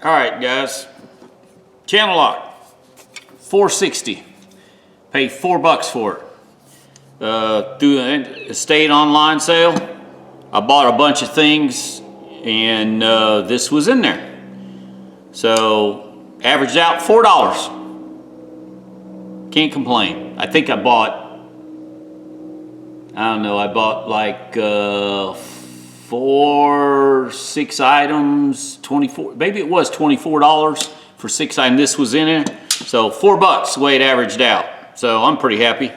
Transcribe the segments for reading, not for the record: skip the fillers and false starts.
All right, guys. Channellock, $4.60. Paid $4 for it. Through an estate online sale. I bought a bunch of things, and this was in there. So averaged out $4. Can't complain. I think I bought. I don't know. I bought like 6 items, 24. Maybe it was $24 for 6 items. This was in it, so $4 the way it averaged out. So I'm pretty happy.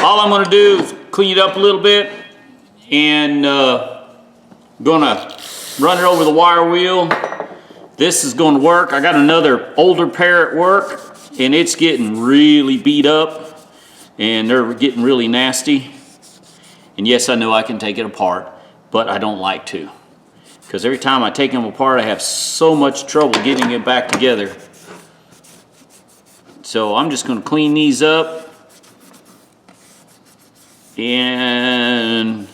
All I'm gonna do is clean it up a little bit, and gonna run it over the wire wheel. This is gonna work. I got another older pair at work, and it's getting really beat up, and they're getting really nasty. And yes, I know I can take it apart, but I don't like to, because every time I take them apart, I have so much trouble getting it back together. So I'm just going to clean these up and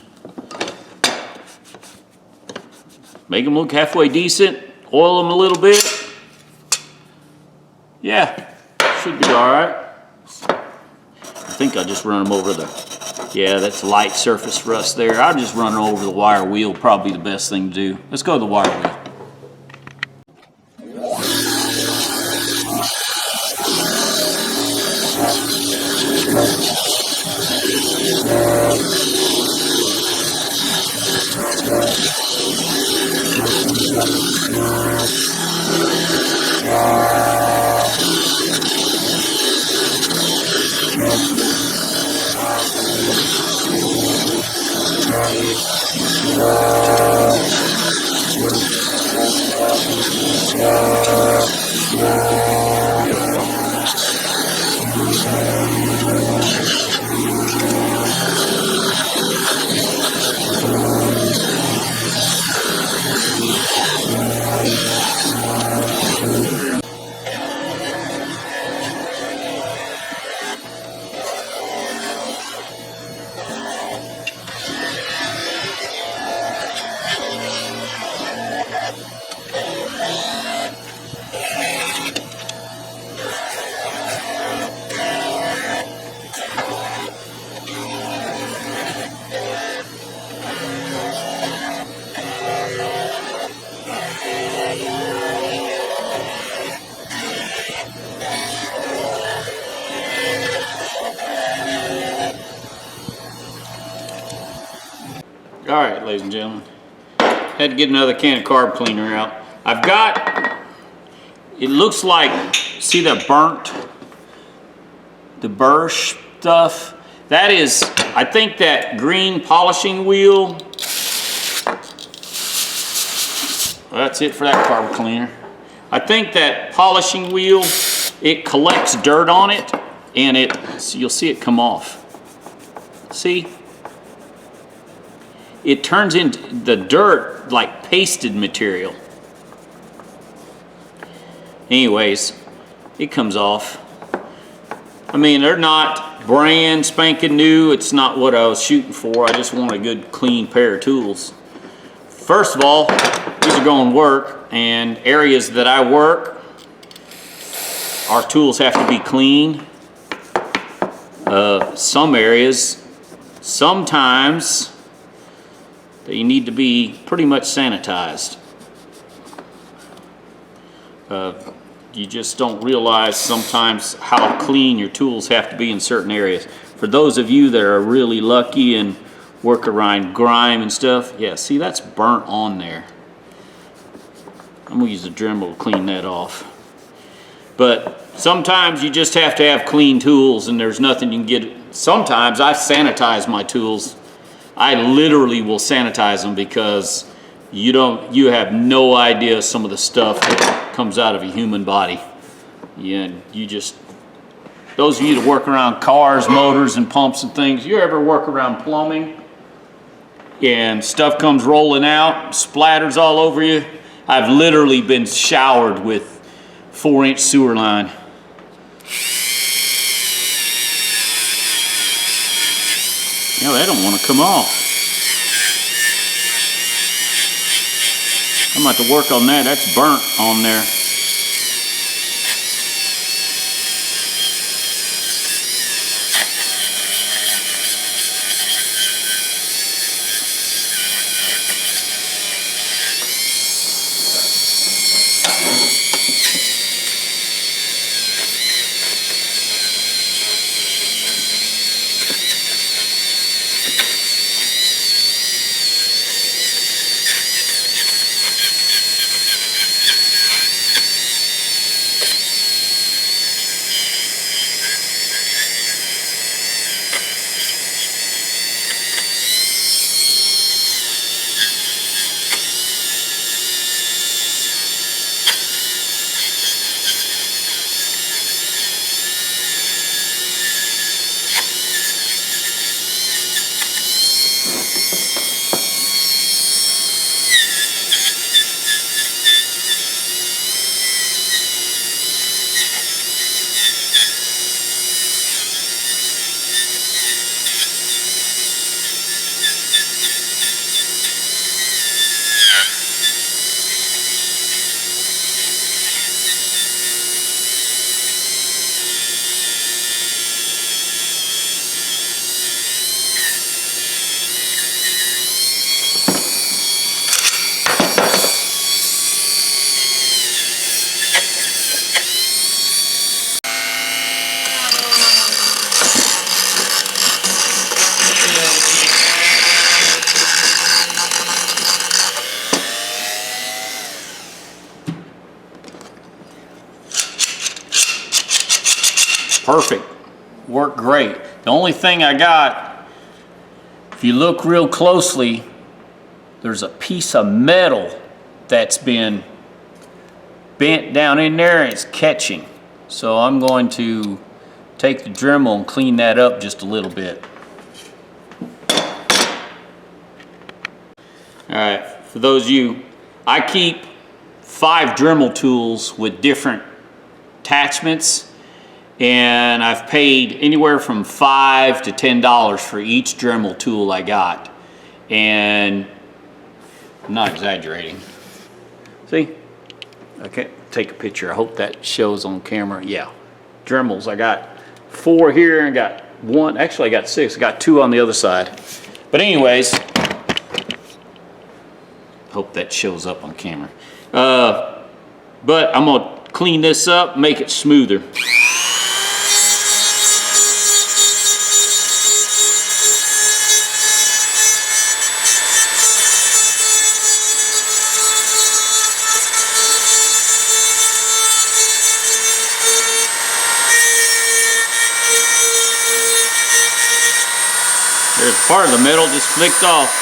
make them look halfway decent, oil them a little bit. Yeah, should be all right. I think I'll just run them over yeah, that's light surface rust there. I'll just run it over the wire wheel, probably the best thing to do. Let's go to the wire wheel. All right, ladies and gentlemen, had to get another can of carb cleaner out. I've got, it looks like, see that the burr stuff? That is, I think that green polishing wheel, that's it for that carb cleaner. I think that polishing wheel, it collects dirt on it, and you'll see it come off. See? It turns into the dirt like pasted material. Anyways, it comes off. I mean, they're not brand spanking new. It's not what I was shooting for. I just want a good clean pair of tools. First of all, these are going to work, and areas that I work, our tools have to be clean. Some areas, sometimes, they need to be pretty much sanitized. You just don't realize sometimes how clean your tools have to be in certain areas. For those of you that are really lucky and work around grime and stuff, yeah, see, that's burnt on there. I'm gonna use the Dremel to clean that off. But sometimes you just have to have clean tools, and there's nothing you can get. Sometimes I sanitize my tools. I literally will sanitize them, because you have no idea some of the stuff that comes out of a human body. Yeah, those of you that work around cars, motors, and pumps and things, you ever work around plumbing and stuff comes rolling out, splatters all over you? I've literally been showered with 4-inch sewer line. No, they don't want to come off. I'm about to work on that. That's burnt on there. perfect. Worked great. The only thing I got, if you look real closely, there's a piece of metal that's been bent down in there and it's catching. So I'm going to take the Dremel and clean that up just a little bit. Alright, for those of you, I keep 5 Dremel tools with different attachments, and I've paid anywhere from $5 to $10 for each Dremel tool I got. And I'm not exaggerating. See? Okay, take a picture. I hope that shows on camera. Yeah, Dremels. I got 4 here and got 1. Actually, I got 6. I got 2 on the other side. But anyways, hope that shows up on camera. But I'm gonna clean this up, make it smoother. There's part of the metal just flicked off.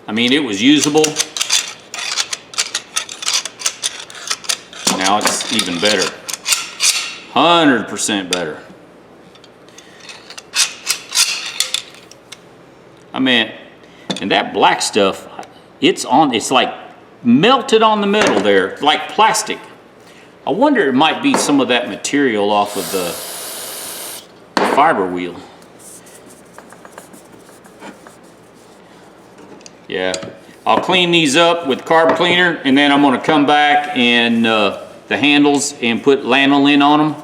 I mean, it was usable. Now it's even better. 100% better. I mean, and that black stuff, it's like melted on the metal there, like plastic. I wonder it might be some of that material off of the fiber wheel. Yeah, I'll clean these up with carb cleaner, and then I'm going to come back and the handles and put lanolin on them.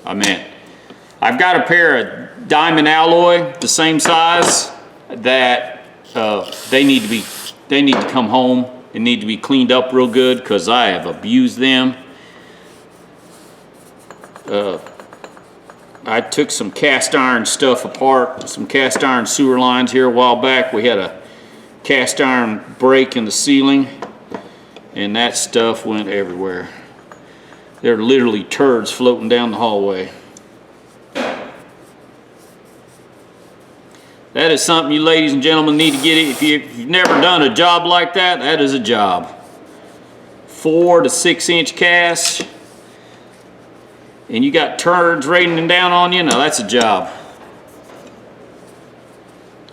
I mean, I've got a pair of diamond alloy, the same size, that they need to come home and need to be cleaned up real good because I have abused them. I took some cast iron stuff apart, some cast iron sewer lines here a while back. We had a cast iron break in the ceiling, and that stuff went everywhere. There are literally turds floating down the hallway. That is something you ladies and gentlemen need to get it. If you've never done a job like that, that is a job. 4 to 6 inch cast, and you got turds raining down on you, now that's a job.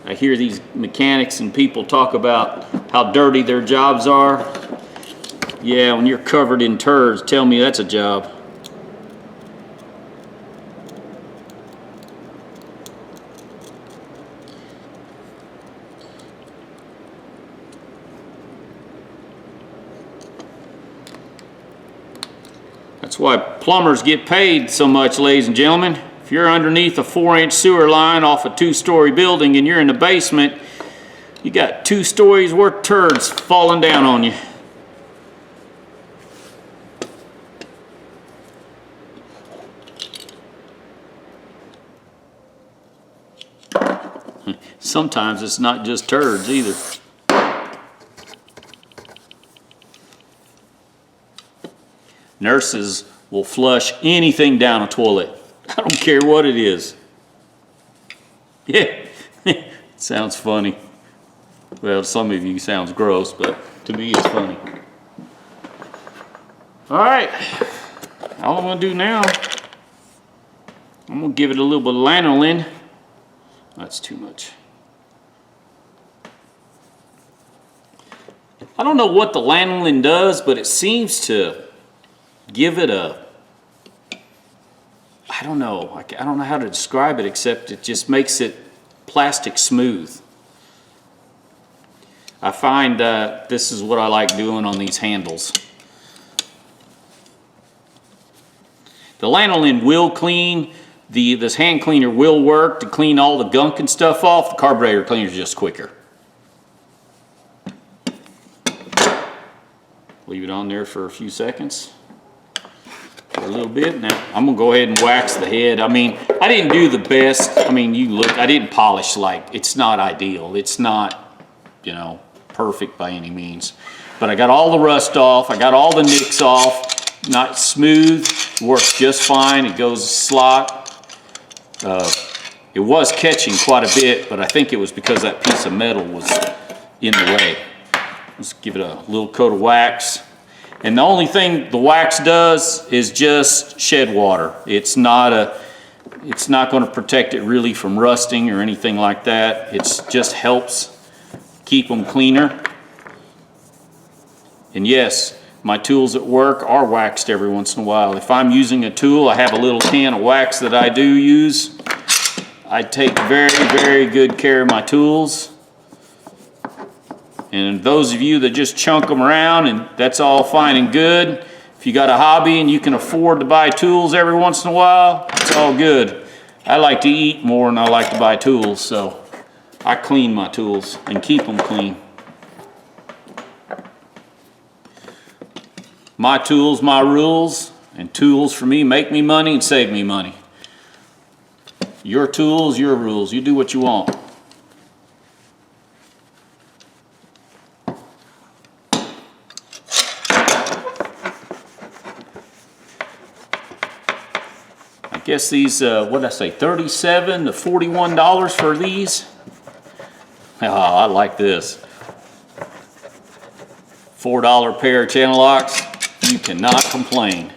I hear these mechanics and people talk about how dirty their jobs are. Yeah, when you're covered in turds, tell me that's a job. That's why plumbers get paid so much, ladies and gentlemen. If you're underneath a 4-inch sewer line off a 2-story building and you're in the basement, you got 2 stories worth of turds falling down on you. Sometimes it's not just turds either. Nurses will flush anything down a toilet. I don't care what it is. Yeah, it sounds funny. Well, some of you sounds gross, but to me it's funny. All right, all I'm gonna do now, I'm gonna give it a little bit of lanolin. That's too much. I don't know what the lanolin does, but it seems to give it a, I don't know how to describe it, except it just makes it plastic smooth. I find this is what I like doing on these handles. The lanolin will clean, This hand cleaner will work to clean all the gunk and stuff off. The carburetor cleaner is just quicker. Leave it on there for a few seconds. For a little bit. Now I'm gonna go ahead and wax the head. I mean, I didn't do the best. I mean, you look, I didn't polish, like, it's not ideal. It's not, you know, perfect by any means. But I got all the rust off. I got all the nicks off. Not smooth. Works just fine. It goes slot. It was catching quite a bit, but I think it was because that piece of metal was in the way. Let's give it a little coat of wax. And the only thing the wax does is just shed water. It's not going to protect it really from rusting or anything like that. It just helps keep them cleaner. And yes, my tools at work are waxed every once in a while. If I'm using a tool, I have a little can of wax that I do use. I take very, very good care of my tools. And those of you that just chunk them around, and that's all fine and good. If you got a hobby and you can afford to buy tools every once in a while, it's all good. I like to eat more than I like to buy tools, so I clean my tools and keep them clean. My tools, my rules, and tools for me make me money and save me money. Your tools, your rules. You do what you want. I guess these, what did I say, $37 to $41 for these? Oh, I like this. $4 pair of Channellocks. You cannot complain.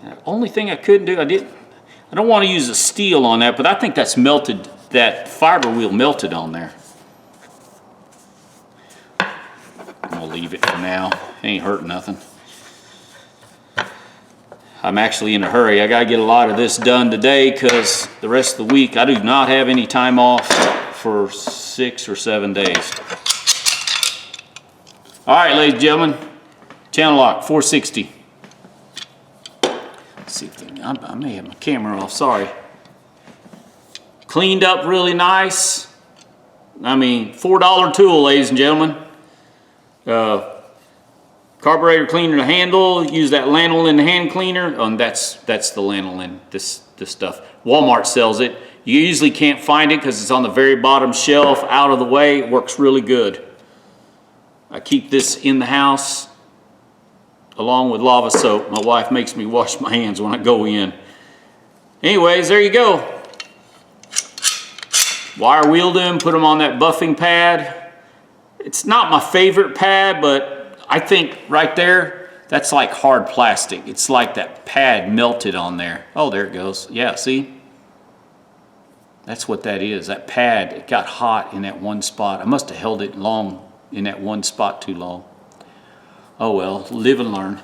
The only thing I couldn't do, I don't want to use a steel on that, but I think that's melted, that fiber wheel melted on there. I'm gonna leave it for now. Ain't hurting nothing. I'm actually in a hurry. I gotta get a lot of this done today because the rest of the week I do not have any time off for 6 or 7 days. All right, ladies and gentlemen, Channellock 460. Let's see if I may have my camera off, sorry. Cleaned up really nice. I mean, $4 tool, ladies and gentlemen. Carburetor cleaner to handle. Use that lanolin hand cleaner. That's the lanolin. This stuff. Walmart sells it. You usually can't find it because it's on the very bottom shelf, out of the way. It works really good. I keep this in the house along with lava soap. My wife makes me wash my hands when I go in. Anyways, there you go. Wire wheeled them, put them on that buffing pad. It's not my favorite pad, but I think right there, that's like hard plastic. It's like that pad melted on there. Oh, there it goes. Yeah, see? That's what that is. That pad, it got hot in that one spot. I must have held it long in that one spot too long. Oh well, live and learn.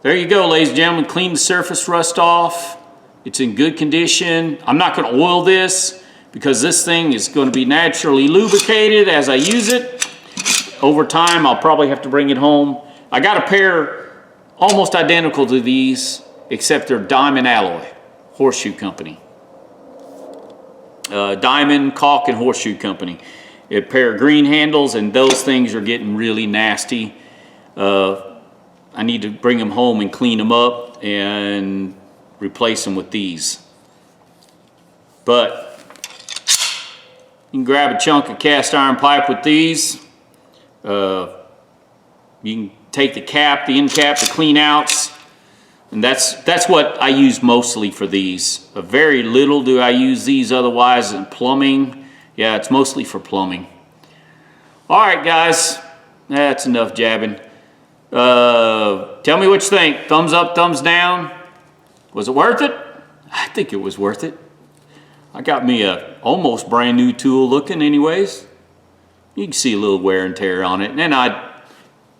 There you go, ladies and gentlemen. Clean the surface rust off. It's in good condition. I'm not going to oil this because this thing is going to be naturally lubricated as I use it. Over time, I'll probably have to bring it home. I got a pair almost identical to these, except they're diamond alloy, Horseshoe Company. Diamond, caulk, and Horseshoe Company. A pair of green handles, and those things are getting really nasty. I need to bring them home and clean them up and replace them with these. But you can grab a chunk of cast iron pipe with these. You can take the cap, the end cap, the clean outs, and that's what I use mostly for these. Very little do I use these otherwise in plumbing. Yeah, it's mostly for plumbing. All right, guys, that's enough jabbing. Tell me what you think. Thumbs up, thumbs down. Was it worth it? I think it was worth it. I got me a almost brand new tool looking anyways. You can see a little wear and tear on it. And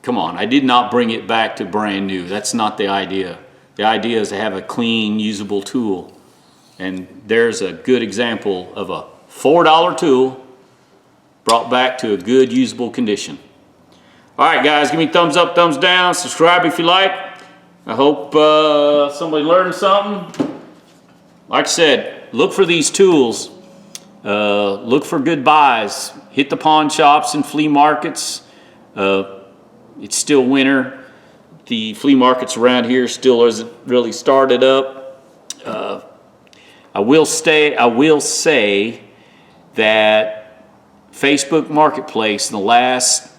come on, I did not bring it back to brand new. That's not the idea. The idea is to have a clean, usable tool. And there's a good example of a $4 tool brought back to a good usable condition. All right, guys, give me thumbs up, thumbs down, subscribe if you like. I hope somebody learned something. Like I said, look for these tools. Look for good buys. Hit the pawn shops and flea markets. It's still winter. The flea markets around here still isn't really started up. I will say that Facebook Marketplace in the last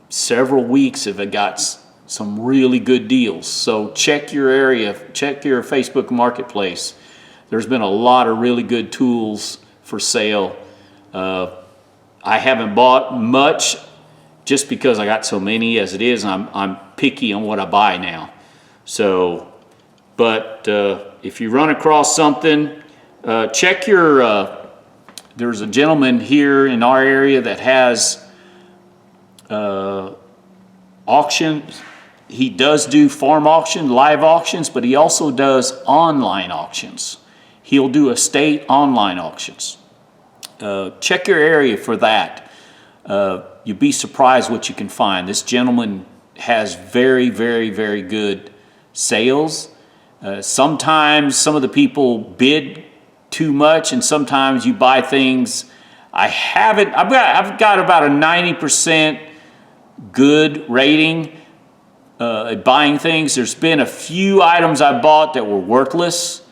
several weeks have got some really good deals. So check your area, check your Facebook Marketplace. There's been a lot of really good tools for sale. I haven't bought much just because I got so many as it is. I'm picky on what I buy now. So, but if you run across something, check your, there's a gentleman here in our area that has auctions. He does do farm auction, live auctions, but he also does online auctions. He'll do estate online auctions. Check your area for that. You'd be surprised what you can find. This gentleman has very, very, very good sales. Sometimes some of the people bid too much, and sometimes you buy things. I've got about a 90% good rating at buying things. There's been a few items I bought that were worthless,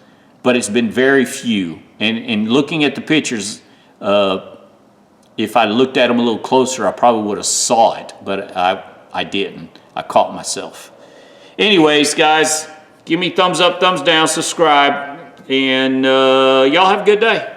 but it's been very few. And looking at the pictures, if I looked at them a little closer, I probably would have saw it, but I didn't. I caught myself. Anyways, guys, give me thumbs up, thumbs down, subscribe, and y'all have a good day.